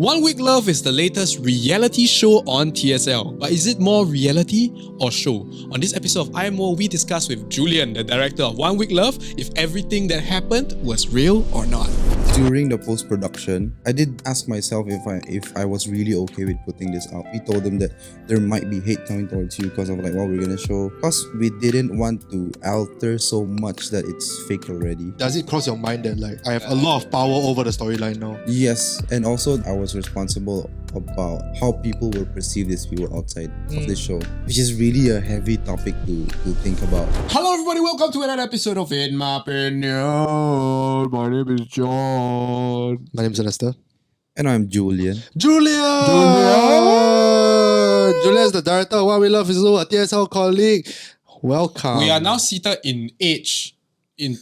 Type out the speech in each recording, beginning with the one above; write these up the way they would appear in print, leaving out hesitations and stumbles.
One Week Love is the latest reality show on TSL. But is it more reality or show? On this episode of IMO, we discuss with Julian, the director of One Week Love, if everything that happened was real or not. During the post-production, I did ask myself if I was really okay with putting this out. We told them that there might be hate coming towards you because of like what we're gonna show. Because we didn't want to alter so much that it's fake already. Does it cross your mind that like I have a lot of power over the storyline now? Yes, and also I was responsible about how people will perceive this viewer outside of this show, which is really a heavy topic to think about. Hello everybody, welcome to another episode of In My Opinion. My name is John. My name is Lester. And I'm Julian. Julian is the director of What We Love is a TSL colleague. Welcome. We are now seated in age, in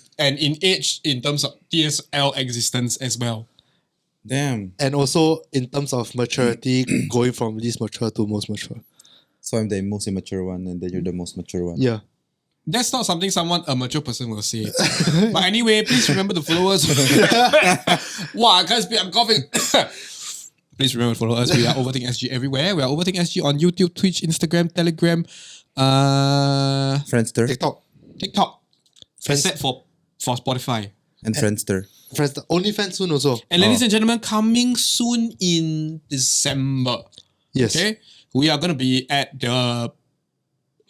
terms of TSL existence as well. Damn. And also in terms of maturity, going from least mature to most mature. So I'm the most immature one and then you're the most mature one. Yeah. That's not something a mature person will say. But anyway, please remember to follow us. Wow, I can't speak, I'm coughing. Please remember to follow us. We are Overthink SG everywhere. We are Overthink SG on YouTube, Twitch, Instagram, Telegram, Friendster. TikTok. Except for Spotify. And Friendster. OnlyFans soon also. And ladies and gentlemen, coming soon in December. Yes. Okay? We are going to be at the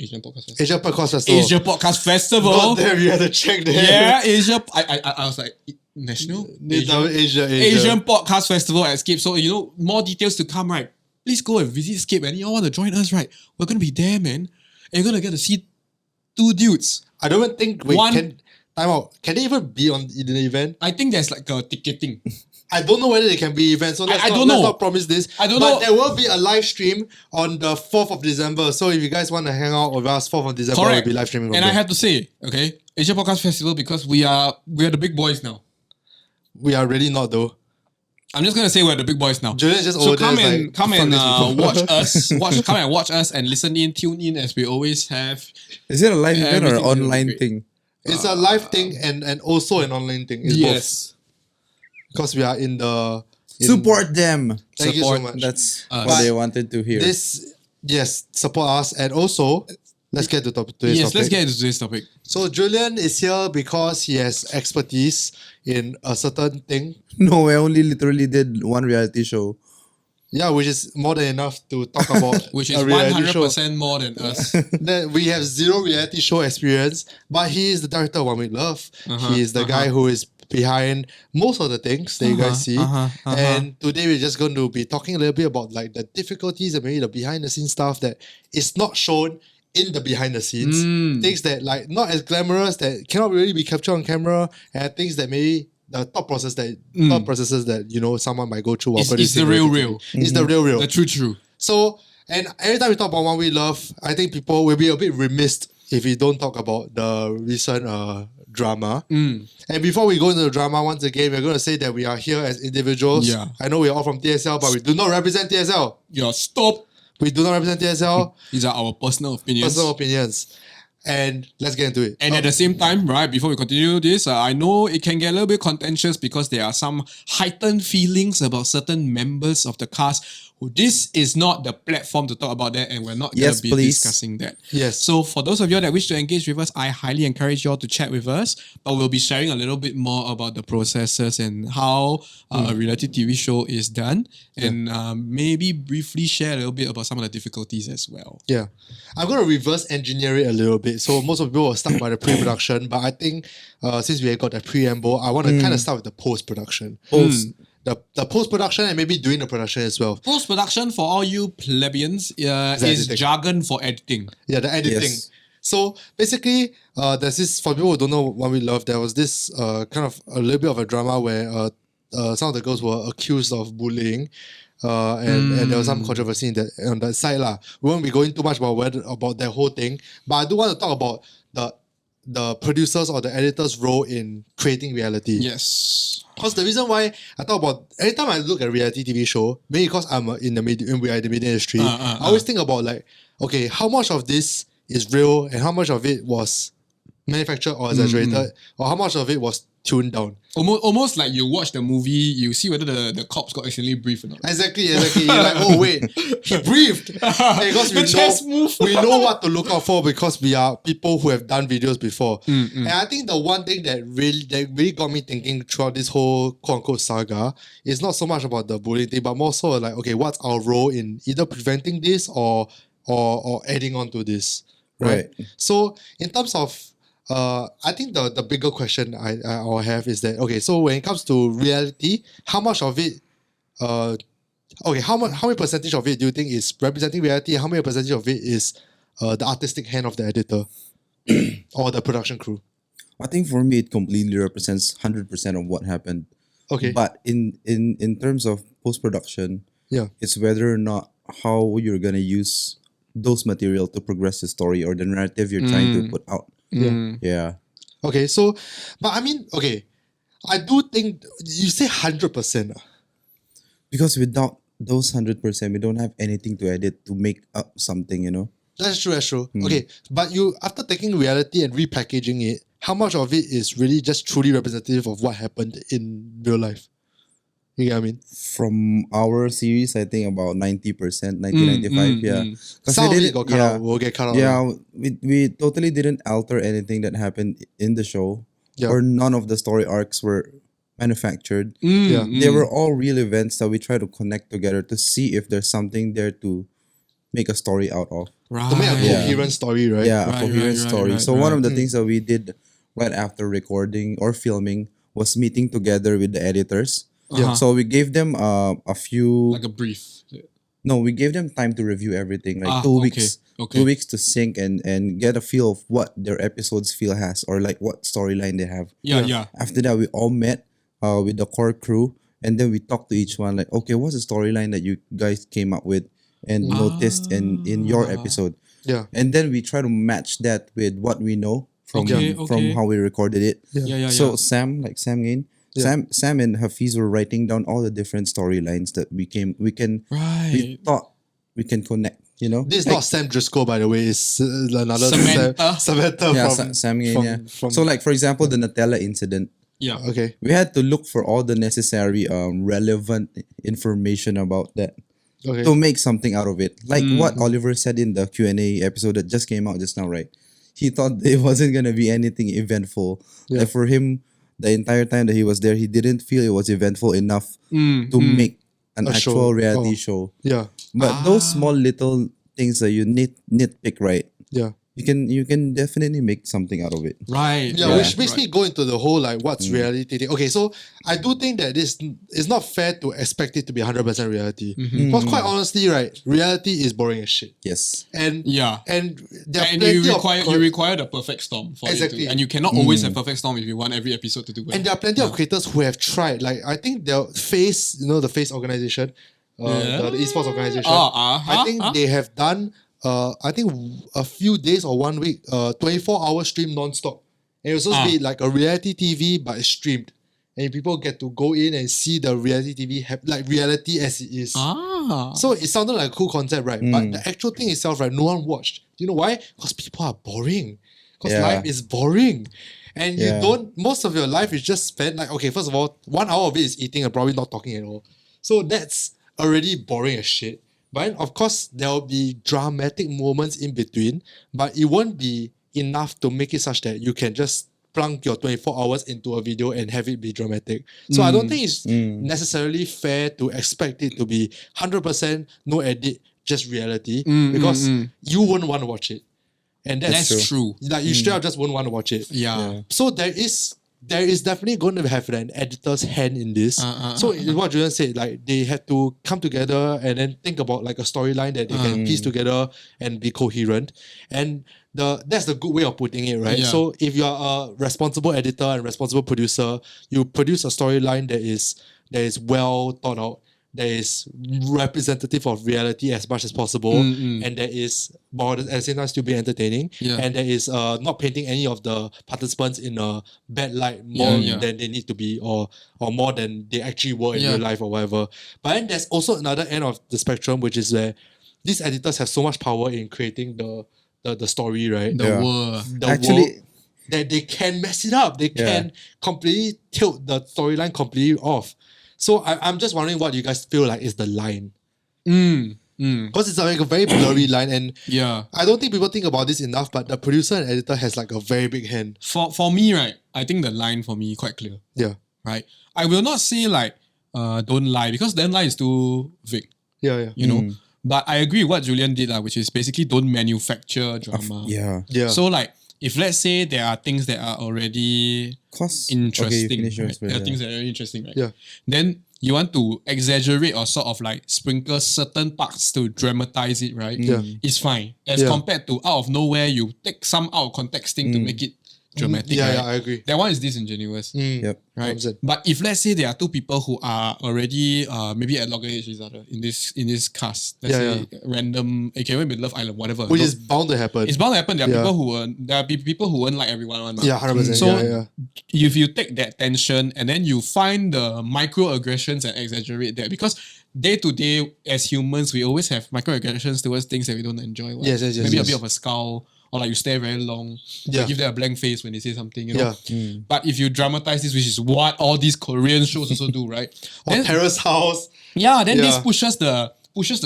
Asian Podcast Festival. Asia Podcast Festival. Asia Podcast Festival. God damn, you had to check there. Yeah, Asia. I was like, National? Asian Podcast Festival at Escape. So, more details to come, right? Please go and visit Escape, and you all want to join us, right? We're going to be there, man. And you're going to get to see two dudes. I don't even think time out. Can they even be in the event? I think there's like a ticketing. I don't know whether they can be events, so let's don't know. not promise this. I don't know. But there will be a live stream on the 4th of December. So if you guys want to hang out with us, 4th of December, Correct. we'll be live streaming. And I have to say, okay, Asia Podcast Festival, because we are the big boys now. We are really not though. I'm just gonna say we're the big boys now. Julian's just So over come there, and watch us. Come and watch us and listen in, tune in as we always have. Is it a live event or an Everything's online great. thing? It's a live thing and also an online thing. It's Yes. both. Because we are in the... Support them. Thank you so much. That's us. what they wanted to hear. Support us. And also, let's get to today's Yes, topic. let's get into today's topic. So Julian is here because he has expertise in a certain thing. No, I only literally did one reality show. Yeah, which is more than enough to talk about. Which is a reality 100% more than us. Then we have zero reality show experience, but he is the director of One Week Love. He is the guy who is behind most of the things that you guys see. And today we're just going to be talking a little bit about like the difficulties and maybe the behind the scenes stuff that is not shown in the behind the scenes. Things that like not as glamorous, that cannot really be captured on camera, and things that maybe the thought processes that someone might go through while It's producing the real. reality TV. It's the real. The true. So, and every time we talk about One We Love, I think people will be a bit remiss if we don't talk about the recent drama. And before we go into the drama, once again, we're going to say that we are here as individuals. Yeah. I know we are all from TSL, but we do not represent TSL. Yeah, stop. We do not represent TSL. These are our personal opinions. And let's get into it. And at the same time, right, before we continue this, I know it can get a little bit contentious because there are some heightened feelings about certain members of the cast. This is not the platform to talk about that, and we're not going to be discussing that. Yes. So for those of you that wish to engage with us, I highly encourage you all to chat with us, but we'll be sharing a little bit more about the processes and how a reality TV show is done, and maybe briefly share a little bit about some of the difficulties as well. Yeah. I'm going to reverse engineer it a little bit. So most of the people were stuck by the pre-production, but I think since we have got the preamble, I want to kind of start with the post-production. The post-production and maybe doing the production as well. Post-production, for all you plebeians, is editing. jargon for editing. Yeah, the editing. Yes. So basically, there's this, for people who don't know What We Love, there was this kind of a little bit of a drama where some of the girls were accused of bullying. And there was some controversy on that side lah. We won't be going too much about that whole thing, but I do want to talk about the producers or the editor's role in creating reality. Yes. Because the reason why I talk about every time I look at a reality TV show, maybe because I'm in the media, we are in the media industry, I always think about like, okay, how much of this is real and how much of it was manufactured or exaggerated, or how much of it was tuned down. Almost like you watch the movie, you see whether the cops got accidentally briefed or not. Exactly. You're like, oh wait, he breathed. Because we know what to look out for because we are people who have done videos before. And I think the one thing that really got me thinking throughout this whole quote unquote saga is not so much about the bullying thing, but more so like, okay, what's our role in either preventing this or adding on to this, right? So in terms of I think the bigger question I'll have is that, okay, so when it comes to reality, how much of it how many percentage of it do you think is representing reality? How many percentage of it is the artistic hand of the editor or the production crew? I think for me, it completely represents 100% of what happened. Okay. But in terms of post-production, Yeah. it's whether or not how you're going to use those material to progress the story or the narrative you're trying to put out. Yeah. Okay, so, but I mean, okay, I do think you say 100%. Because without those 100%, we don't have anything to edit to make up something, you know? That's true. Okay, but you, after taking reality and repackaging it, how much of it is really just truly representative of what happened in real life? You get what I mean? From our series, I think about 90%, 95, yeah. Because Some of it got cut out, will get cut out. Yeah, we totally didn't alter anything that happened in the show. Yeah. Or none of the story arcs were manufactured. Yeah. They were all real events that we try to connect together to see if there's something there to make a story out of. Right. To make a coherent story, right? Yeah, Right, a coherent story. So one of the right. things that we did right after recording or filming was meeting together with the editors. Yeah. So we gave them a few. Like a brief. No, we gave them time to review everything, like 2 okay, weeks. okay. 2 weeks to sync and get a feel of what their episodes feel has or like what storyline they have. Yeah. After that, we all met with the core crew and then we talked to each one like, okay, what's the storyline that you guys came up with and noticed in your episode? Yeah. And then we try to match that with what we know from Okay. how we recorded it. Yeah. So Sam Gain, Sam and Hafiz were writing down all the different storylines that we thought we can connect. You know, This is not Sam Driscoll, by the way. It's another Samantha yeah, from Sam Gain. from- Yeah. from- So like for example, the Nutella incident. Yeah. Okay. We had to look for all the necessary relevant information about that Okay. to make something out of it. Like what Oliver said in the Q&A episode that just came out just now, right? He thought it wasn't going to be anything eventful. Yeah. Like for him, the entire time that he was there, he didn't feel it was eventful enough to make an A actual show. reality Oh. show. Yeah. But those small little things that you nitpick, right? Yeah. You can definitely make something out of it. Right. Yeah, which makes me go into the whole like what's reality thing. Okay, so I do think that this is not fair to expect it to be 100% reality. Because quite honestly, right, reality is boring as shit. Yes. And Yeah. and there are And plenty you require the perfect storm for Exactly. it to, and you cannot always have perfect storm if you want every episode to do well. and there are plenty of creators who have tried. Like I think the Face, the Face organization, the esports organization. I think they have done I think a few days or 1 week, 24-hour stream non-stop. And it was supposed to be like a reality TV, but it's streamed. And people get to go in and see the reality TV, like reality as it is. So it sounded like a cool concept, right? But the actual thing itself, right, no one watched. Do you know why? Because people are boring. Because life is boring. And you don't, most of your life is just spent like, okay, first of all, 1 hour of it is eating and probably not talking at all. So that's already boring as shit. But then, of course, there will be dramatic moments in between, but it won't be enough to make it such that you can just plunk your 24 hours into a video and have it be dramatic. So I don't think it's necessarily fair to expect it to be 100% no edit, just reality, because you wouldn't want to watch it. And That's true. Like you straight up just wouldn't want to watch it. Yeah. So there is definitely going to have an editor's hand in this. So what Julian said, like they had to come together and then think about like a storyline that they can piece together and be coherent. And that's the good way of putting it, right? Yeah. So if you're a responsible editor and responsible producer, you produce a storyline that is well thought out, that is representative of reality as much as possible, and that is, but at the same time still be entertaining, and that is not painting any of the participants in a bad light more than they need to be, or more than they actually were in real life or whatever. But then there's also another end of the spectrum, which is where these editors have so much power in creating the story, right? The world. The Actually, world. that they can mess it up. They can completely tilt the storyline completely off. So I'm just wondering what you guys feel like is the line. Because it's like a very blurry line, and I don't think people think about this enough, but the producer and editor has like a very big hand. For me, right, I think the line for me quite clear. Yeah. Right? I will not say like don't lie, because then lie is too vague. Yeah. You know? But I agree with what Julian did, which is basically don't manufacture drama. Yeah. So like if let's say there are things that are already interesting, right? There are things that are very interesting, right? Yeah. Then you want to exaggerate or sort of like sprinkle certain parts to dramatize it, right? Yeah. It's fine. As compared to out of nowhere, you take some out of context thing to make it dramatic. Yeah, right? I agree. That one is disingenuous. Yep. Right. 100%. But if let's say there are two people who are already maybe at loggerheads each other in this cast, let's say random, it can be Love Island, whatever. Which is bound to happen. It's bound to happen. There are people who won't like everyone. One, Yeah, 100%. So if you take that tension and then you find the microaggressions and exaggerate that, because day to day as humans we always have microaggressions towards things that we don't enjoy. Right? Yes, Maybe a bit of a scowl, or like you stare very long. Yeah. You give them a blank face when they say something, you know. But if you dramatize this, which is what all these Korean shows also do, right? Or Then, Terrace House. then this pushes the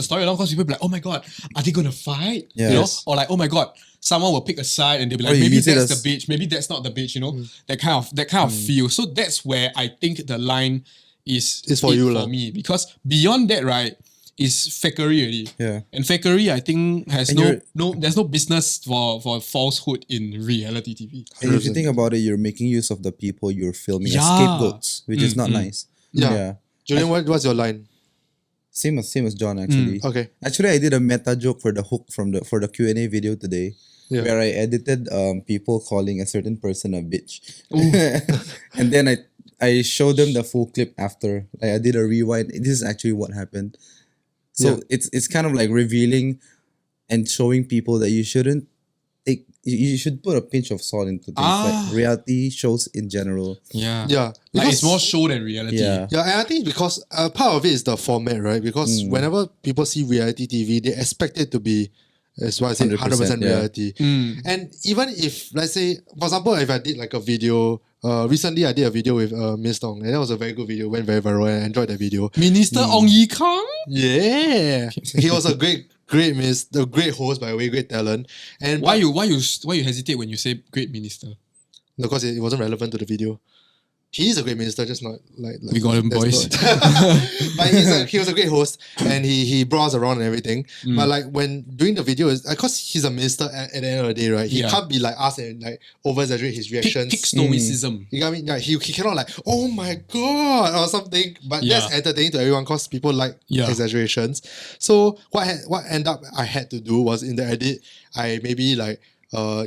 story along, because people be like, oh my god, are they gonna fight? Yeah. You know? Yes. Or like, oh my god, someone will pick a side and they'll be like, Or you maybe use it that's as- the bitch, maybe that's not the bitch, you know? That kind of feel. So that's where I think the line is for it you, for lah. me. Because beyond that, right, is fakery already. Yeah. And fakery, I think, has And there's no business for falsehood in reality TV. And if you think about it, you're making use of the people you're filming as Yeah. scapegoats, which is not nice. Yeah. Julian, what's your line? Same as John actually. Okay. Actually, I did a meta joke for the hook for the Q&A video today, where I edited people calling a certain person a bitch, and then I showed them the full clip after. Like I did a rewind. This is actually what happened. So it's kind of like revealing and showing people that you shouldn't take. You should put a pinch of salt into things like reality shows in general. Yeah. Yeah. Like Because- it's more show than reality. Yeah. Yeah, and I think because part of it is the format, right? Because whenever people see reality TV, they expect it to be, as what I said, 100% 100%, yeah. reality. And even if, let's say, for example, if I did like a video, recently I did a video with Miss Tong, and that was a very good video, went very viral, and I enjoyed that video. Minister Ong Yi Kang? Yeah, he was a great host, by the way, great talent. And Why you hesitate when you say great minister? because it wasn't relevant to the video. He is a great minister, just not like We got him, that's boys. not- but he was a great host, and he brought us around and everything. But like when doing the video, is because he's a minister at the end of the day, right? He can't be like us and like over exaggerate his reactions. Thick stoicism. You know what I mean? Like, he cannot like, oh my god, or something. But that's entertaining to everyone because people like exaggerations. So what ended up I had to do was in the edit, I maybe like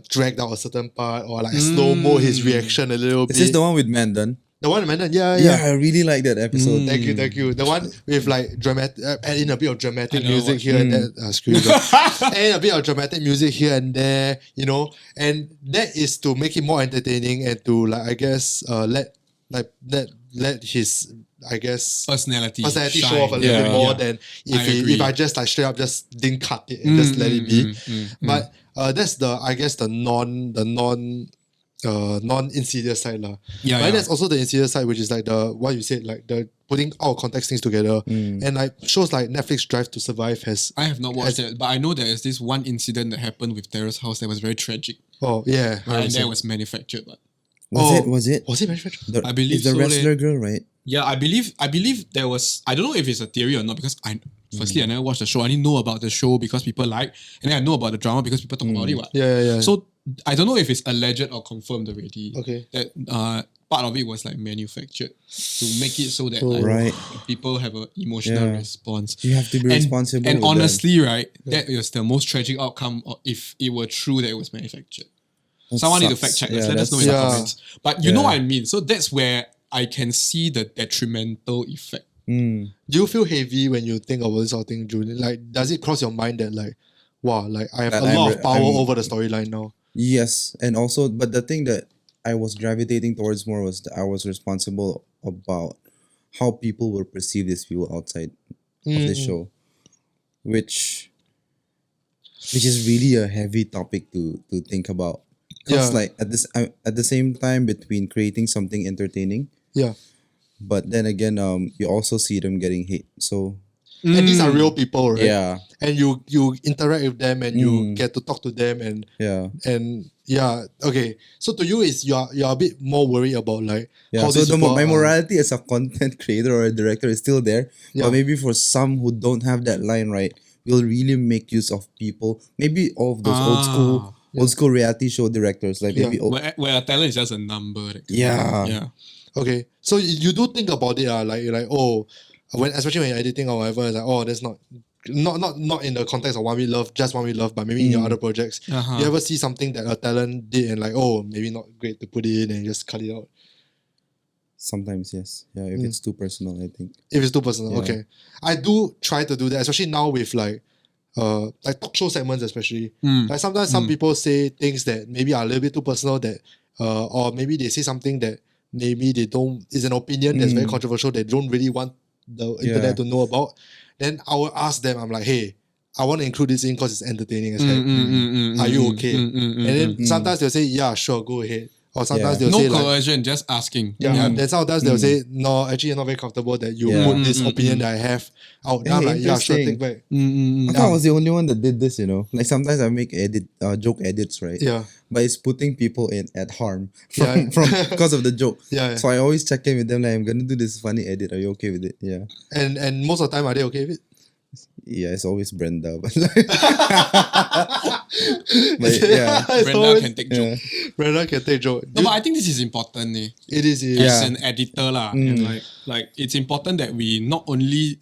dragged out a certain part or like slow-mo his reaction a little bit. Is this the one with Mandan? The one in Mandan? Yeah. I really like that episode. Thank you. The one with like dramatic, add in a bit of dramatic know music what- here and there. Screw you. Add in a bit of dramatic music here and there, you know, and that is to make it more entertaining and to like I guess let his Personality personality shine. show off a little bit more Yeah. than I agree. if I just like straight up just didn't cut it and just let it be. But that's the non-insidious side lah. Yeah, But yeah. there's also the insidious side, which is like the what you said, like the putting out of context things together. And like shows like Netflix Drive to Survive has I have not watched it, but I know there is this one incident that happened with Terrace House that was very tragic. and that was manufactured. But Was it? was it manufactured? The, I believe it's the so, wrestler leh. girl, right? yeah, I believe there was, I don't know if it's a theory or not, because I never watched the show. I only know about the show because people like, and then I know about the drama because people talk about it. What? Yeah. So I don't know if it's alleged or confirmed already. Okay. That part of it was like manufactured to make it so that like, Right. people have an emotional Yeah. response. You have to be responsible. And with that. honestly, right, that was the most tragic outcome if it were true that it was manufactured. That Someone need to sucks. fact check Yeah, us. Let us know in that's- the Yeah. comments. But you know what I mean. So that's where I can see the detrimental effect. Mm. Do you feel heavy when you think about this sort of thing, Julian? Like, does it cross your mind that like, wow, like I have That a lot of power I'm- over the storyline now? Yes, and also, but the thing that I was gravitating towards more was that I was responsible about how people will perceive these people outside of the show, which is really a heavy topic to think about. Cause Yeah. like at the same time between creating something entertaining, Yeah. but then again, you also see them getting hate. So And these are Mm. real people, right? yeah, And you interact with them and you get to talk to them yeah, and yeah, okay. So to you is you're a bit more worried about like yeah. how So these people my are. morality as a content creator or a director is still there, Yeah. but maybe for some who don't have that line right, will really make use of people. Maybe of those Ah. old school reality show directors, like Yeah. maybe Where a talent is just a number. That kind of yeah. thing. Yeah. Okay. So you do think about it, like oh, when especially when you're editing or whatever, it's like oh, that's not in the context of One We Love, just One We Love, but maybe in your other projects. Uh-huh. You ever see something that a talent did and like oh, maybe not great to put it in and just cut it out Sometimes yes, yeah. If it's too personal, I think. if it's too personal. Yeah. Okay. I do try to do that, especially now with like talk show segments especially. Mm. Like sometimes some people say things that maybe are a little bit too personal that or maybe they say something that maybe they don't is an opinion that's very controversial they don't really want the internet to know about. Then I will ask them, I'm like, hey, I want to include this in because it's entertaining as heck. Are you okay? And then sometimes they'll say, yeah, sure, go ahead. Or sometimes Yeah. they'll No say like coercion, just asking. yeah, then sometimes they'll say, no, actually you're not very comfortable that you Yeah. put this opinion that I have out. Then I'm Hey, like, yeah, sure, take interesting. back. I thought I was the only one that did this, you know. Like sometimes I make joke edits, right? Yeah. But it's putting people in at harm Yeah. from because of the joke. Yeah, yeah. So I always check in with them like I'm gonna do this funny edit. Are you okay with it? Yeah. And most of the time, are they okay with it? Yeah, it's always Brenda. But, like, but yeah. It's Brenda always- can take Yeah. joke. Brenda can take joke. No, but I think this is important. It is. As Yeah. an editor lah, and like it's important that we not only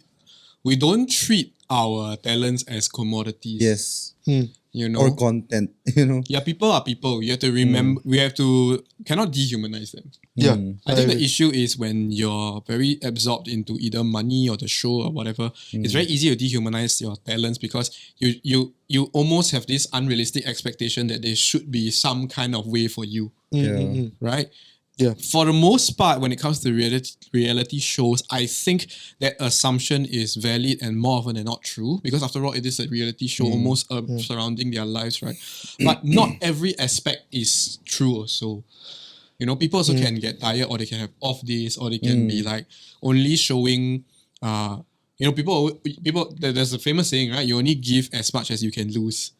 we don't treat our talents as commodities. Yes. You know. Or content, you know. Yeah, people are people. You have to remember. We have to cannot dehumanize them. Yeah. I think the issue is when you're very absorbed into either money or the show or whatever. It's very easy to dehumanize your talents because you almost have this unrealistic expectation that there should be some kind of way for you, Yeah. right? Yeah. For the most part, when it comes to reality shows, I think that assumption is valid and more often than not true because after all, it is a reality show almost surrounding their lives, right? But not every aspect is true also. You know, people also can get tired or they can have off days or they can be like only showing, people, there's a famous saying, right? You only give as much as you can lose.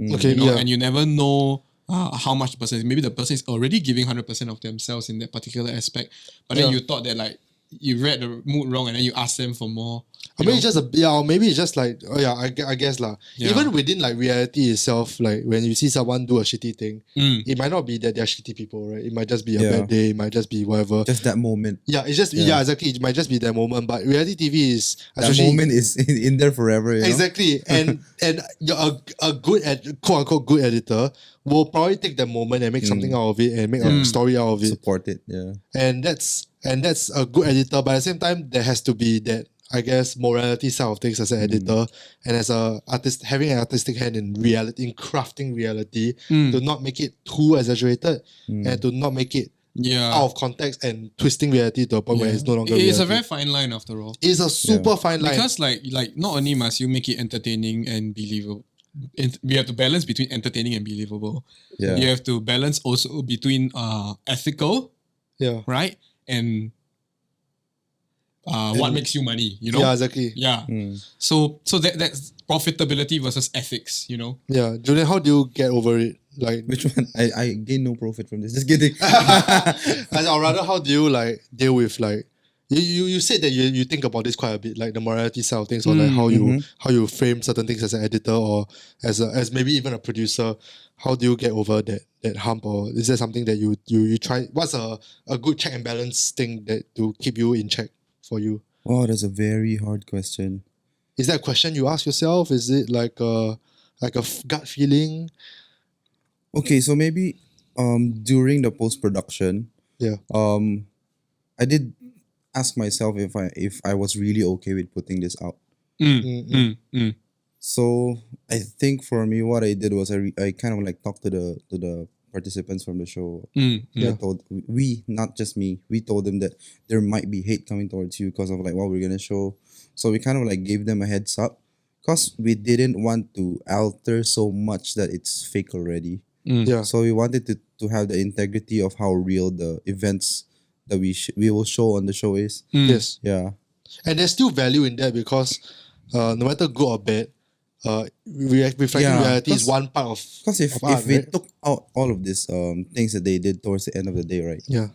Okay. You know, Yeah. and you never know how much the person is. Maybe the person is already giving 100% of themselves in that particular aspect, but then Yeah. you thought that like you read the mood wrong and then you ask them for more. Or maybe it's just or maybe it's just like I guess lah. Yeah. Even within like reality itself, like when you see someone do a shitty thing, Mm. it might not be that they're shitty people, right? It might just be a Yeah. bad day. It might just be whatever. Just that moment. Yeah, it's just exactly. It might just be that moment. But reality TV is That especially moment is in there forever, you know? exactly, and you're a good quote unquote good editor will probably take that moment and make something out of it and make a story out of it. Support it, yeah. And that's a good editor, but at the same time there has to be that I guess morality side of things as an editor and as a artist having an artistic hand in reality, in crafting reality, to not make it too exaggerated and to not make it Yeah. out of context and twisting reality to a point where it's no longer It's reality. a very fine line after all. It's a super fine line. Because like not only must you make it entertaining and believable, we have to balance between entertaining and believable. Yeah. You have to balance also between ethical, yeah. right, and what makes you money. You know. Yeah, exactly. Yeah. So that's profitability versus ethics. You know. Yeah. Julian, how do you get over it? Like Which one? I gain no profit from this. Just kidding. or rather, how do you like deal with like you said that you think about this quite a bit, like the morality side of things, or like how you frame certain things as an editor or as maybe even a producer. How do you get over that hump, or is there something that you try? What's a good check and balance thing that to keep you in check for you? Oh, that's a very hard question. Is that a question you ask yourself? Is it like a gut feeling? Okay, so maybe during the post-production, Yeah. I did ask myself if I was really okay with putting this out. So I think for me, what I did was I kind of like talked to the participants from the show. Yeah. I told not just me. We told them that there might be hate coming towards you because of like what we're gonna show. So we kind of like gave them a heads up because we didn't want to alter so much that it's fake already. Yeah. So we wanted to to have the integrity of how real the events that we will show on the show is. Yes. Yeah. And there's still value in that because no matter good or bad, reflecting reality is one part of Because if art, we right? took out all of these things that they did towards the end of the day, right? Yeah.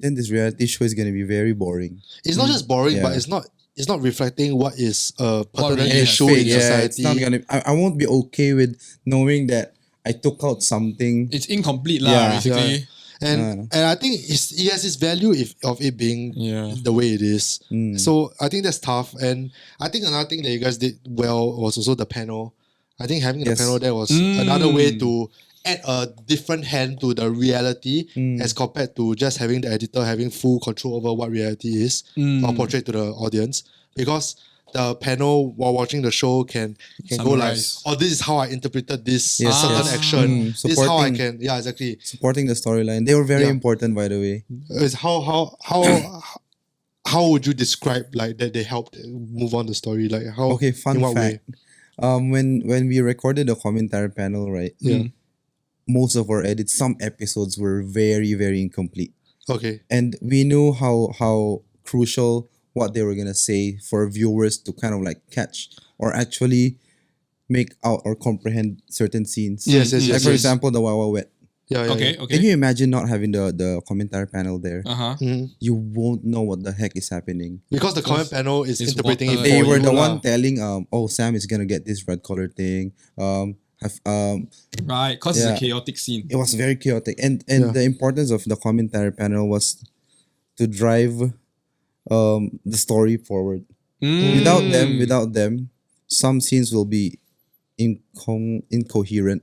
Then this reality show is gonna be very boring. It's not just boring, but Yeah. it's not reflecting what is a pertinent really issue happened. in Yeah, society. it's not gonna. I won't be okay with knowing that I took out something. It's incomplete lah, Yeah. basically. And I think it has its value of it being the way it is. So I think that's tough. And I think another thing that you guys did well was also the panel. I think having the Yes. panel there was another way to add a different hand to the reality as compared to just having the editor having full control over what reality is or portrayed to the audience. Because the panel while watching the show can go like, Summarize. oh, this is how I interpreted this Yes, certain yes. action. This is how I Supporting- can, yeah, exactly. Supporting the storyline. They were very Yeah. important, by the way. Is how would you describe like that they helped move on the story? Like how? Okay, fun in what way? fact. When we recorded the commentary panel, right? Yeah. Most of our edits, some episodes were very, very incomplete. Okay. And we knew how crucial what they were gonna say for viewers to kind of like catch or actually make out or comprehend certain scenes. Yes, yes, Like yes. for yes. example, the Wawa Wet. Yeah. Okay, Can okay. you imagine not having the commentary panel there? Uh-huh. You won't know what the heck is happening. Because the comment panel is it's interpreting water. it for They were you the lah. one telling oh, Sam is gonna get this red collar thing. Right, because Yeah. it's a chaotic scene. It was very chaotic, and Yeah. the importance of the commentary panel was to drive the story forward. Without them, some scenes will be incoherent.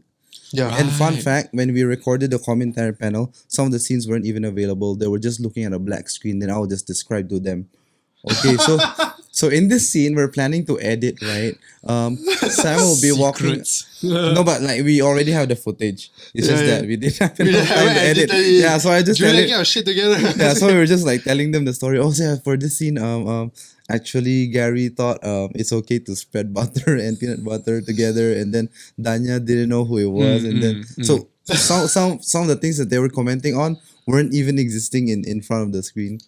Yeah. And fun Right. fact, when we recorded the commentary panel, some of the scenes weren't even available. They were just looking at a black screen. Then I will just describe to them. Okay, so in this scene, we're planning to edit, right? Sam will be walking. Secrets. No, but like we already have the footage. It's just Yeah, that we didn't have We enough time haven't to edit. edited it. Yeah, so I just Julian, tell it. get our shit together. Yeah, so we were just like telling them the story. Oh, so yeah, for this scene, actually Gary thought it's okay to spread butter and peanut butter together, and then Danya didn't know who it was, and then so some of the things that they were commenting on weren't even existing in front of the screen.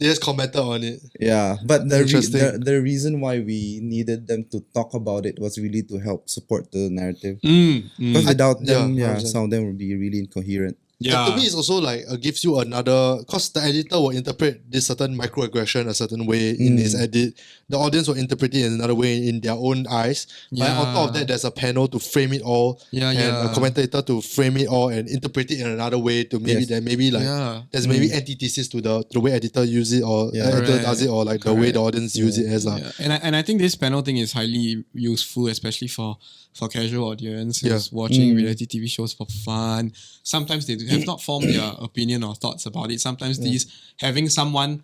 They just commented on it. Yeah, but Interesting. the reason why we needed them to talk about it was really to help support the narrative. Mm, Because without them, yeah, yeah, 100%. some of them would be really incoherent. Yeah. To me, it's also like gives you another, because the editor will interpret this certain microaggression a certain way in his edit. The audience will interpret it in another way in their own eyes. But on top of that, there's a panel to frame it all, Yeah, and yeah. a commentator to frame it all and interpret it in another way to maybe Yes. there maybe like Yeah. there's maybe antithesis to the way editor use it or Yeah. editor Correct. does it or like the way the audience use it as. Yeah. And I think this panel thing is highly useful, especially for casual audience who's watching reality TV shows for fun. Sometimes they have not formed their opinion or thoughts about it. Sometimes having someone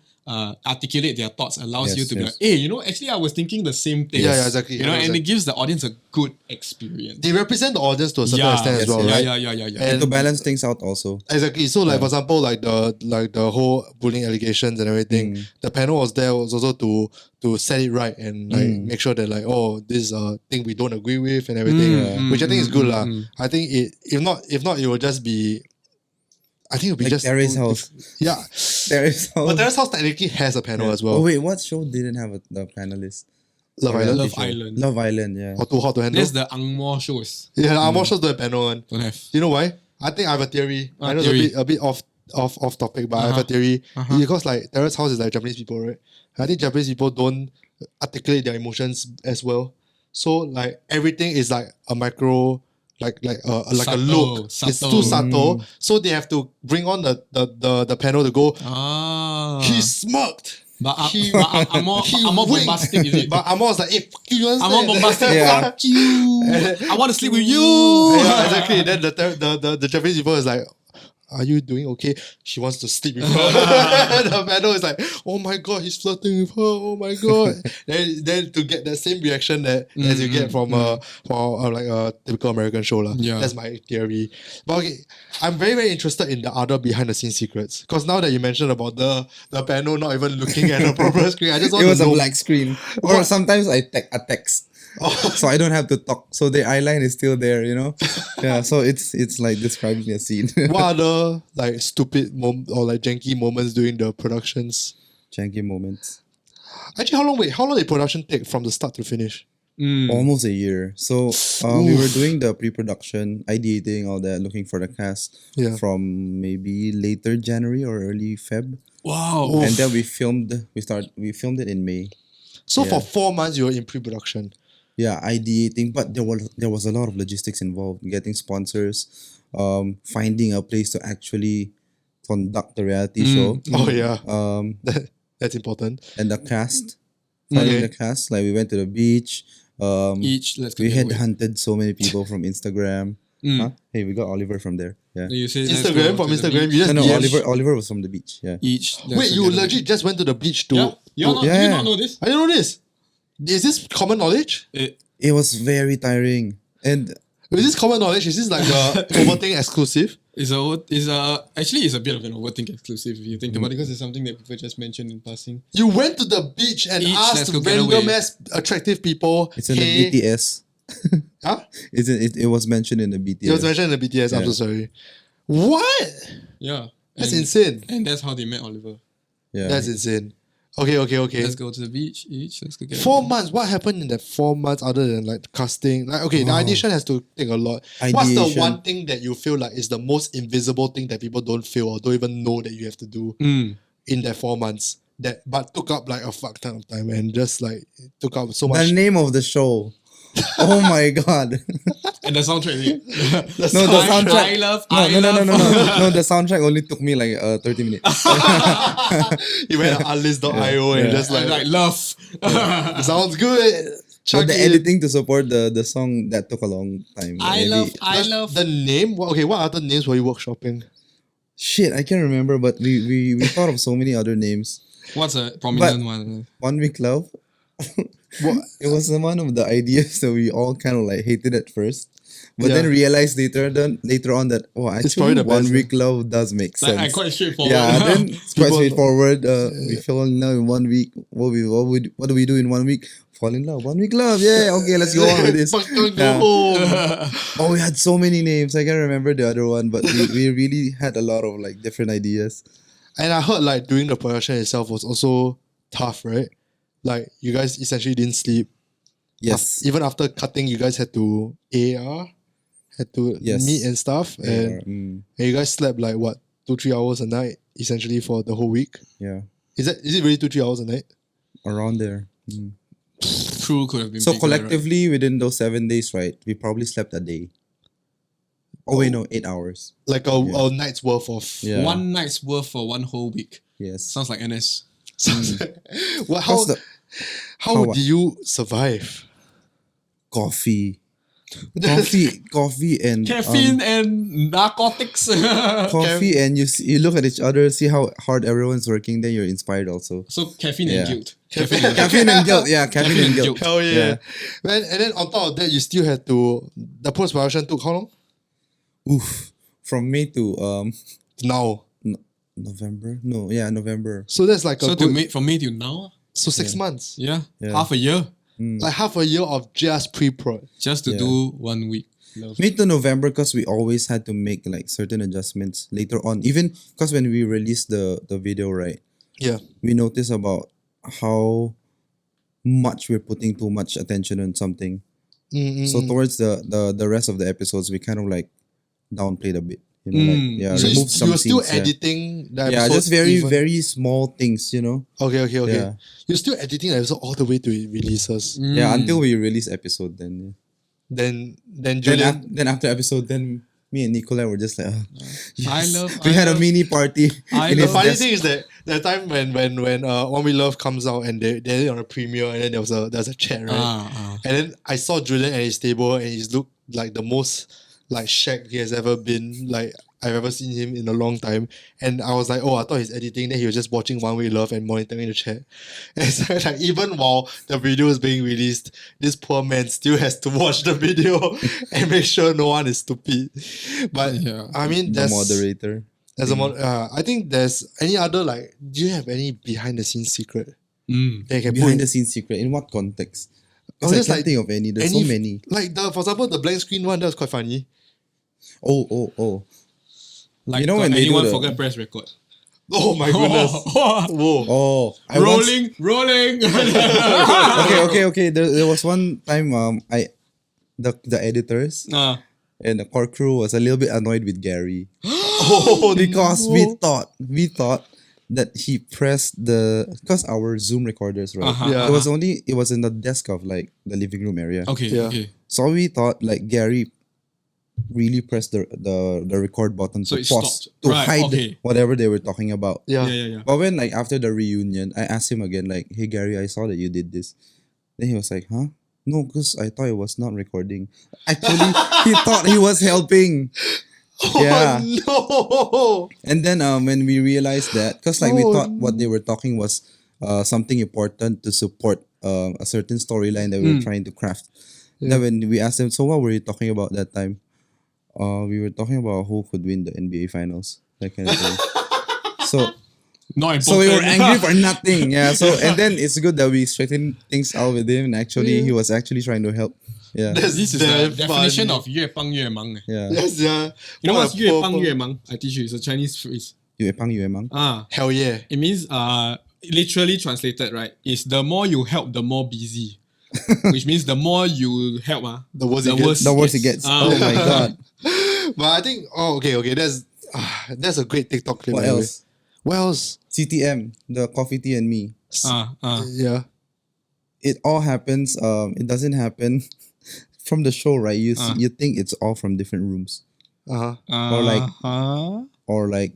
articulate their thoughts allows Yes, you to be yes. like, hey, actually I was thinking the same thing. Yeah, exactly. You know, and 100%. it gives the audience a good experience. They represent the audience to a certain extent as yes, well, yes. right? Yeah. And To balance things out also. exactly. So like for example, like the whole bullying allegations and everything, the panel was there was also to set it right and like make sure that like, oh, this is a thing we don't agree with and everything. Which I think is good lah. I think if not it will just be I think it'll be Like just Terrace House. Yeah. Terrace House. But Terrace House technically has a panel as well. Oh wait, what show didn't have the panelist? Love Sorry, Island. Love show. Island. Love Island, yeah. Or Too Hot to Handle. There's the Angmo shows. Yeah, the Amor shows don't have panel one. Don't have. You know why? I think I have a theory. I know theory. it's a bit off topic, but I have a theory. Because like Terrace House is like Japanese people, right? I think Japanese people don't articulate their emotions as well. So like everything is like a micro, like a Subtle, look. It's too subtle. So they have to bring on the panel to go. Ah. He smirked. But He- I'm more he bombastic, is it? But Amor was like, hey, fuck you, you I'm understand? more bombastic. Yeah. Fuck you. I want to sleep with you. Yeah, exactly. Then the Japanese people is like, are you doing okay? She wants to sleep with her. The panel is like, oh my god, he's flirting with her. Oh my god. then to get that same reaction that as you get from like a typical American show lah. Yeah. That's my theory. But okay, I'm very very interested in the other behind the scenes secrets because now that you mentioned about the panel not even looking at the proper screen, I just want It was to a know. black screen. Or sometimes I text. so I don't have to talk. So the eyeline is still there, you know. Yeah, so it's like describing a scene. What other like stupid or like janky moments during the productions? Janky moments. Actually, how long did production take from the start to finish? Almost a year. So we were doing the pre-production, ideating, all that, looking for the cast from maybe later January or early Feb. Wow. And then we filmed it in May. So for 4 months you were in pre-production. Yeah, ideating, but there was a lot of logistics involved, getting sponsors, finding a place to actually conduct the reality show. Oh yeah. That's important. And the cast. Finding the cast. Like we went to the beach. We had hunted so many people from Instagram. Huh? Hey, we got Oliver from there. Yeah. You say Instagram from Instagram. You just No, DM. Oliver was from the beach. Yeah. Wait, you legit just went to the beach to? Yeah. You not know this? I didn't know this. Is this common knowledge? It was very tiring. And Is this common knowledge? Is this like a overthink exclusive? Actually it's a bit of an overthink exclusive if you think about it, because it's something that people just mentioned in passing. You went to the beach and asked random ass attractive people. it's in the BTS. Huh? It was mentioned in the BTS. It was mentioned in the BTS. I'm so sorry. What? Yeah. That's insane. And that's how they met Oliver. Yeah. That's insane. Okay. Let's go to the beach each. Let's go get 4 months. What happened in that 4 months other than like casting? Like, okay, the ideation has to take a lot. What's the one thing that you feel like is the most invisible thing that people don't feel or don't even know that you have to do in that 4 months? But took up like a fuck ton of time and just like took up so much. The name of the show. Oh my god. And the soundtrack. The soundtrack. No, the soundtrack only took me like 30 minutes. You went to artlist.io and just like love. sounds good. So the editing to support the song, that took a long time. I love the name. Okay, what other names were you workshopping? Shit, I can't remember, but we thought of so many other names. What's a prominent one? 1 Week Love. It was one of the ideas that we all kind of like hated at first, but then realized later on that actually the 1 best, Week Love does make sense. Like, quite straightforward. Yeah, then it's quite straightforward. We fell in love in 1 week. What do we do in 1 week? Fall in love. 1 Week Love. Yeah, okay, let's go on with this. Oh, we had so many names. I can't remember the other one, but we really had a lot of like different ideas. And I heard like doing the production itself was also tough, right? Like you guys essentially didn't sleep. Yes. Even after cutting, you guys had to AR, had to meet and stuff. And you guys slept like what, 2-3 hours a night essentially for the whole week? Yeah. Is it really 2-3 hours a night? Around there. True, could have been. So bigger, collectively within those 7 days, right? We probably slept a day. Oh wait, no, 8 hours. Like a night's worth of. Yeah. One night's worth for one whole week. Yes. Sounds like NS. Well, how do you survive? Coffee and Caffeine and narcotics. coffee and you look at each other, see how hard everyone's working, then you're inspired also. So caffeine and guilt. Caffeine and guilt. Yeah, caffeine and guilt. Hell yeah. Man, and then on top of that, you still had to. The post production took how long? Oof. From May to Now. November. No, yeah, November. So that's like From May to now. So 6 months. Yeah. Half a year. Like half a year of just pre-prod. Just to do 1 week. Love. May to November, because we always had to make like certain adjustments later on. Even because when we released the video, right? Yeah. We noticed about how much we're putting too much attention on something. So towards the rest of the episodes, we kind of like downplayed a bit. You know, So remove some you were still scenes, editing the episode? Yeah, just very small things, you know. Okay. Yeah. You're still editing the episode all the way to releases. Yeah, until we release episode, then. Then Julian. Then after episode, then me and Nicola were just like, I we had a mini party. The funny thing is that the time when One We Love comes out and they're on a premiere and then there's a chat, right? And then I saw Julian at his table and he looked like the most like shagged he has ever been, like I've ever seen him in a long time. And I was like, I thought he's editing, then he was just watching One We Love and monitoring the chat. And so like even while the video is being released, this poor man still has to watch the video and make sure no one is stupid. But I mean, the moderator. I think there's any other like, do you have any behind the scenes secret? Behind the scenes secret, in what context? Because I just can't think of any. There's so many. Like for example, the blank screen one, that was quite funny. Oh. Like, You know when they do anyone the- forget press record? Oh my goodness. Whoa. Oh, I once- rolling. Okay. There was one time the editors and the core crew was a little bit annoyed with Gary because we thought that he pressed because our Zoom recorders, right? Yeah. It was in the desk of like the living room area. Okay, Yeah. okay. So we thought like Gary really pressed the record button So to it pause stopped. to Right, hide okay. whatever they were talking about. Yeah. But when like after the reunion, I asked him again, like, "Hey Gary, I saw that you did this." Then he was like, "Huh? No, because I thought it was not recording." Actually, he thought he was helping. Yeah. No. And then when we realized that, because like we Oh, thought what they were talking was something important to support a certain storyline that we were trying to craft. Then when we asked them, "So what were you talking about that time?" We were talking about who could win the NBA finals, that kind of thing. So Not important. So we were angry for nothing. Yeah. So and then it's good that we straightened things out with him. And actually, he was actually trying to help. Yeah. That's This is damn the definition funny. of 越帮越忙. Yeah. Yes, yeah. You know What what's a 越 poor- 帮越忙? I teach you. It's a Chinese phrase. 越帮越忙. Hell yeah. It means literally translated, right? Is the more you help, the more busy. Which means the more you help, The worse it gets. The worse it gets. Ah. Oh my god. But I think, okay, that's a great TikTok clip. What by the way. else? What else? CTM, the coffee tea and me. Yeah. It all happens. It doesn't happen from the show, right? You think it's all from different rooms, or like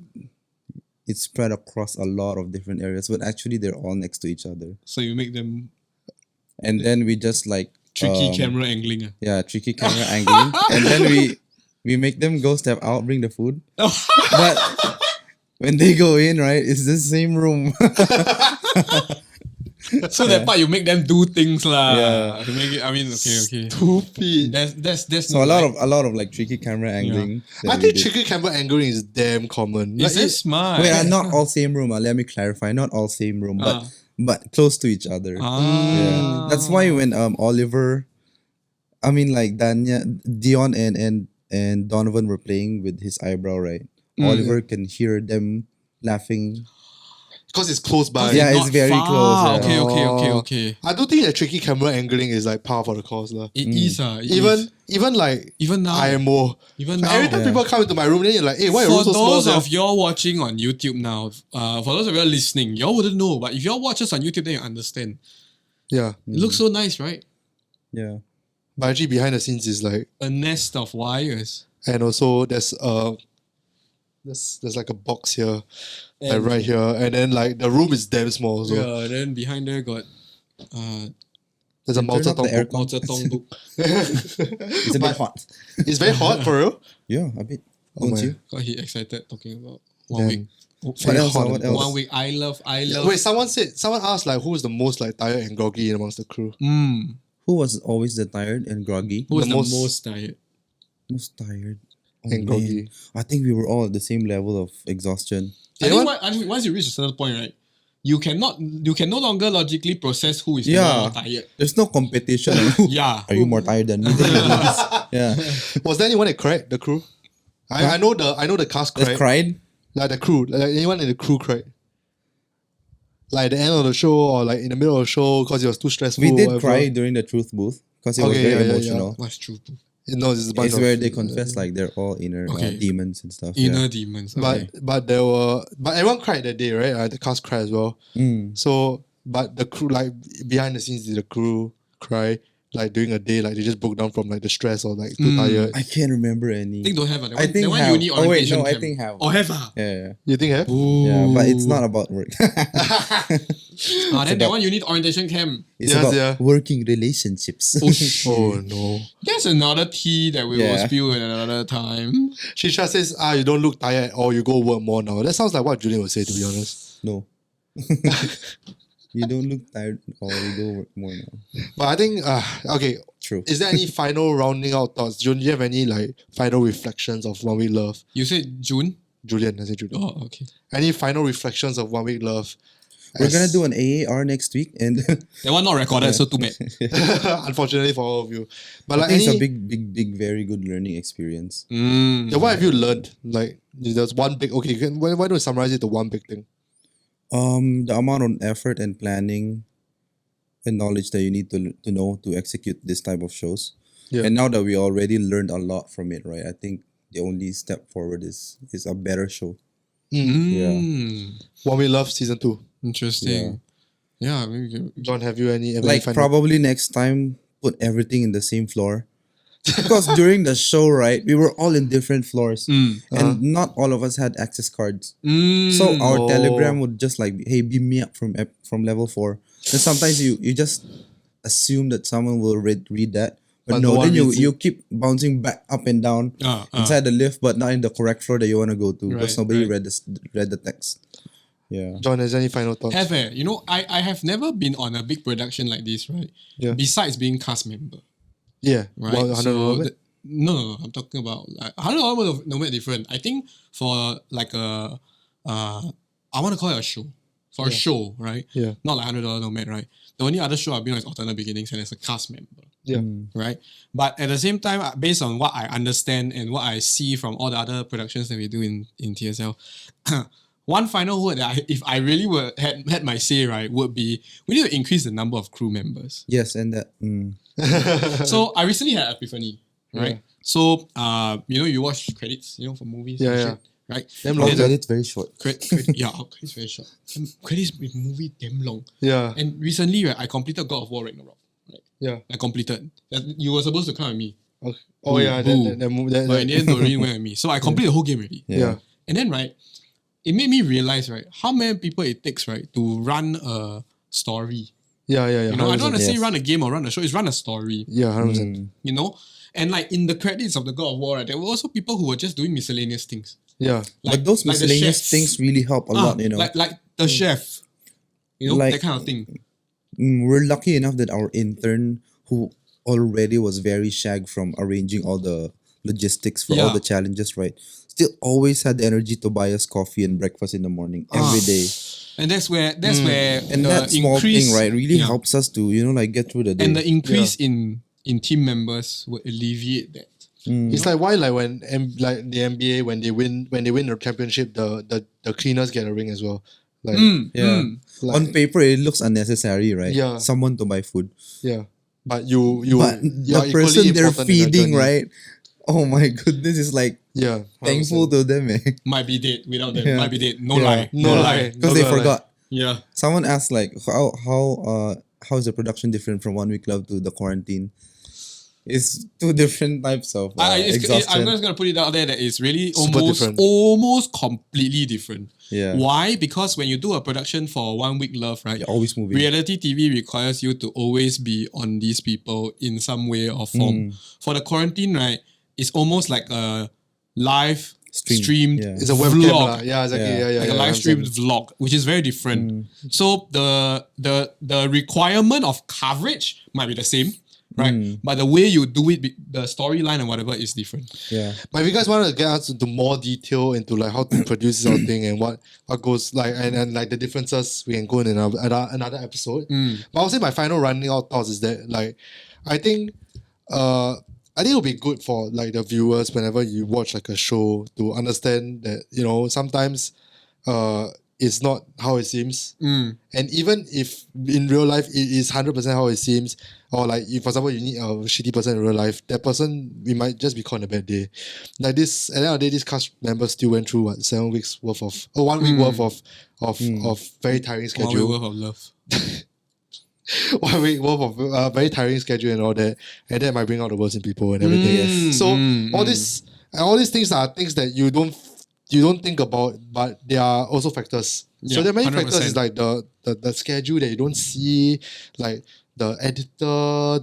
it's spread across a lot of different areas, but actually they're all next to each other. So you make them And then we just like tricky camera angling. Yeah, tricky camera angling, and then we make them go step out, bring the food, but when they go in, right, it's the same room. So that part you make them do things lah. Yeah. To make it, I mean, okay. Stupid. That's So a lot of like tricky camera angling. that I we think did. tricky camera angling is damn common. Is Like, it smart? Wait, not all same room. Let me clarify. Not all same room, but close to each other. Yeah. That's why when Oliver, I mean like Dion and Donovan were playing with his eyebrow, right? Oliver can hear them laughing. Because it's close by. Yeah, it's Not very far. close, yeah. Oh. I don't think that tricky camera angling is like par for the course. Lah. It is. Even like Even now. IMO. Even Like, now. every time people come into my room, then you're like, hey, why are your room For so small? those Sia? of y'all watching on YouTube now, for those of y'all listening, y'all wouldn't know. But if y'all watch us on YouTube, then you understand. Yeah. It looks so nice, right? Yeah. But actually behind the scenes is like, A nest of wires. and also there's like a box here, like right here, and then like the room is damn small. So Yeah, then behind there got there's a Turn off the multi-tong aircon. Mao Zedong book. It's a bit hot. It's very hot for real. Yeah, a bit. Oh Don't my. you? Got he excited talking about 1 Damn. week. What else? hot. What else? 1 week. I love. Wait, someone asked like who's the most like tired and groggy amongst the crew. Who was always the tired and groggy? Who was The the most- most tired? Most tired. Oh, And groggy. man. I think we were all at the same level of exhaustion. I think once you reach a certain point, right, you can no longer logically process who is Yeah. more tired. There's no competition. Yeah. Are you more tired than me? Yeah. Was there anyone that cried? The crew? I know the cast Just cried. cried. Like the crew, like anyone in the crew cried. Like at the end of the show or like in the middle of the show because it was too stressful. We did whatever. cry during the truth booth because it was Okay, very yeah, yeah, emotional. What's true? No, this is a bunch It's of, where they confess like they're all inner Okay. demons and stuff. Inner demons. Okay. But everyone cried that day, right? The cast cried as well. So but the crew, like behind the scenes, did the crew cry like during a day, like they just broke down from like the stress or like too tired? I can't remember any. I think don't have. I think that one have. uni Oh wait, orientation no, I camp. think have. Oh, have ah? Yeah. You think have? Yeah, but it's not about work. Then that one you need orientation camp. It's Yes, about yeah. working relationships. Oh, shit. Oh no. That's another tea that we will Yeah. spill at another time. She just says, you don't look tired or you go work more now. That sounds like what Julian would say, to be honest. No. You don't look tired or you go work more now. But I think, okay, True. is there any final rounding out thoughts? Do you have any like final reflections of One Week Love? You said June? Julian, I said Julian. Oh, okay. Any final reflections of One Week Love? We're gonna do an AAR next week, and That one not recorded, so too bad. Unfortunately for all of you. But I like think it's any, a big, very good learning experience. yeah, what have you learned? Like there's one big okay, why don't you summarize it to one big thing? The amount of effort and planning and knowledge that you need to know to execute this type of shows. Yeah. And now that we already learned a lot from it, right? I think the only step forward is a better show. What We Love season 2. Interesting. Yeah, maybe we can- John, have you any Like final- probably next time put everything in the same floor. Because during the show, right, we were all in different floors, and not all of us had access cards. So our Oh. telegram would just like, hey, beam me up from level 4. And sometimes you just assume that someone will read that, but But no no, one then reads you keep bouncing back up and down inside the lift, but not in the correct floor that you want to go to because Right, nobody right. read the text. Yeah. John, has any final thoughts? Have you know, I have never been on a big production like this, right? Yeah. Besides being cast member, Yeah. right? Well, 100 So Robert? no, I'm talking about like 100 Nomad different. I think for like a I want to call it a show. For a show, right? Yeah. Not like $100 Nomad, right? The only other show I've been on is Alternate Beginnings and as a cast member. Yeah. Right? But at the same time, based on what I understand and what I see from all the other productions that we do in TSL, one final word that if I really had my say, right, would be we need to increase the number of crew members. Yes, and that. So I recently had epiphany, right? Yeah. So you watch credits, for movies, Yeah, and yeah. shit, right? Damn Oh, long. but it's very short. Credits very short. Credits with movie damn long. Yeah. And recently, right, I completed God of War Ragnarok. Right? Yeah. I completed. You were supposed to come with me, Okay. Oh, yeah. Boo. That but in the end, Doreen went with me. So I completed the whole game already. yeah. And then, right, it made me realize, right, how many people it takes, right, to run a story. Yeah. Yeah. I don't want to 100%, say yes. run a game or run a show. It's run a story. Yeah, 100%. And like in the credits of the God of War, right, there were also people who were just doing miscellaneous things. Yeah. But those like the miscellaneous chefs. things really help a lot, Like the chef. Like- that kind of thing. We're lucky enough that our intern, who already was very shag from arranging all the logistics for all Yeah. the challenges, right, still always had the energy to buy us coffee and breakfast in the morning every day. And that's where And the that small increase, thing, right, really yeah. helps us to like get through the day. And the increase in team members would alleviate that. It's like why like when like the NBA when they win the championship the cleaners get a ring as well. Like yeah. like- On paper, it looks unnecessary, right? Yeah. Someone to buy food. yeah. But you But you're the person equally they're important in their feeding, journey. right? Oh my goodness, it's like Yeah. thankful to them, Might be dead without them. Yeah. Might be dead. No Yeah. lie. No lie. because they forgot. Yeah. Someone asked like how is the production different from 1 Week Love to the quarantine? It's two different types of I'm exhaustion. just gonna put it out there that it's really Super different. almost completely different. Yeah. Why? Because when you do a production for 1 Week Love, right? You're always moving. Reality TV requires you to always be on these people in some way or form. For the quarantine, right, it's almost like a live streamed Yeah. It's a webcam. vlog. lah. Yeah, exactly. Yeah. Yeah. Like a live streamed vlog, which is very different. So the requirement of coverage might be the same, right? But the way you do it, the storyline and whatever is different. Yeah. But if you guys want to get us into more detail into like how to produce this whole thing and what goes like and like the differences, we can go in another episode. But I'll say my final running out thoughts is that like I think it'll be good for like the viewers whenever you watch like a show to understand that sometimes it's not how it seems. And even if in real life it is 100% how it seems, or like if for example you need a shitty person in real life, that person we might just be caught on a bad day. Like this, at the end of the day, this cast member still went through 7 weeks worth of 1 week worth of very tiring 1 schedule. week worth of love. 1 week worth of very tiring schedule and all that, and that might bring out the worst in people and everything. So all these things are things that you don't think about, but they are also factors. So Yeah, there are many 100%. factors. Is like the schedule that you don't see, like the editor,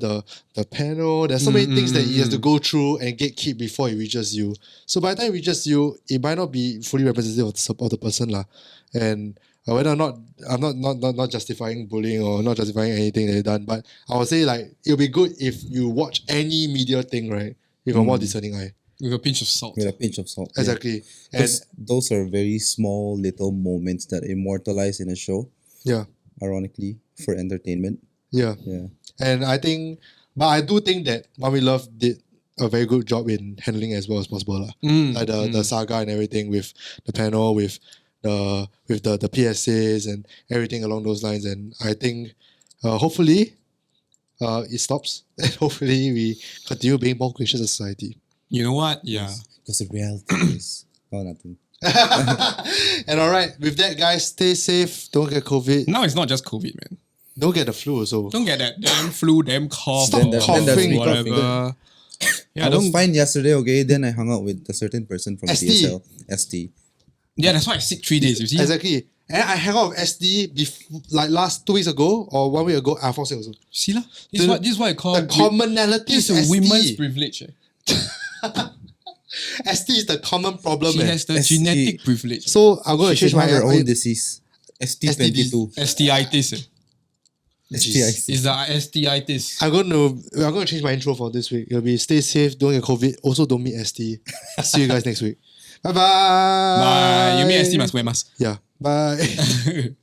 the panel. There's so many things that you have to go through and gatekeep before it reaches you. So by the time it reaches you, it might not be fully representative of the person lah. And whether or not I'm not justifying bullying or not justifying anything that they've done, but I would say like it'll be good if you watch any media thing right with a more discerning eye. With a pinch of salt. With a pinch of salt. Yeah. Exactly. And Those are very small little moments that immortalize in a show. Yeah. Ironically, for entertainment. Yeah. Yeah. And I think, but I do think that One We Love did a very good job in handling as well as possible. Like the saga and everything with the panel, with the PSAs and everything along those lines. And I think hopefully it stops. And hopefully we continue being more gracious as a society. You know what? Yeah. Because the reality is nothing. And all right, with that, guys, stay safe. Don't get COVID. Now it's not just COVID, man. Don't get the flu also. Don't get that damn flu, damn cough, Stop or coughing. whatever. Yeah, I was don't. fine yesterday, okay? Then I hung out with a certain person from ST. TSL. ST. Yeah, that's why I sick 3 days. You see? Exactly. And I hang out with SD like last 2 weeks ago or 1 week ago. I fall sick also. See lah. This is what I call The commonality this is is a women's ST. privilege. ST is the common problem. She has the ST. genetic privilege. So I'm going to She change should my have her own disease. ST22. STitis. STIC. Is the STitis. I'm going to change my intro for this week. It'll be stay safe, don't get COVID. Also, don't meet ST. See you guys next week. Bye bye. Bye. You mean ST must wear mask. Yeah. Bye.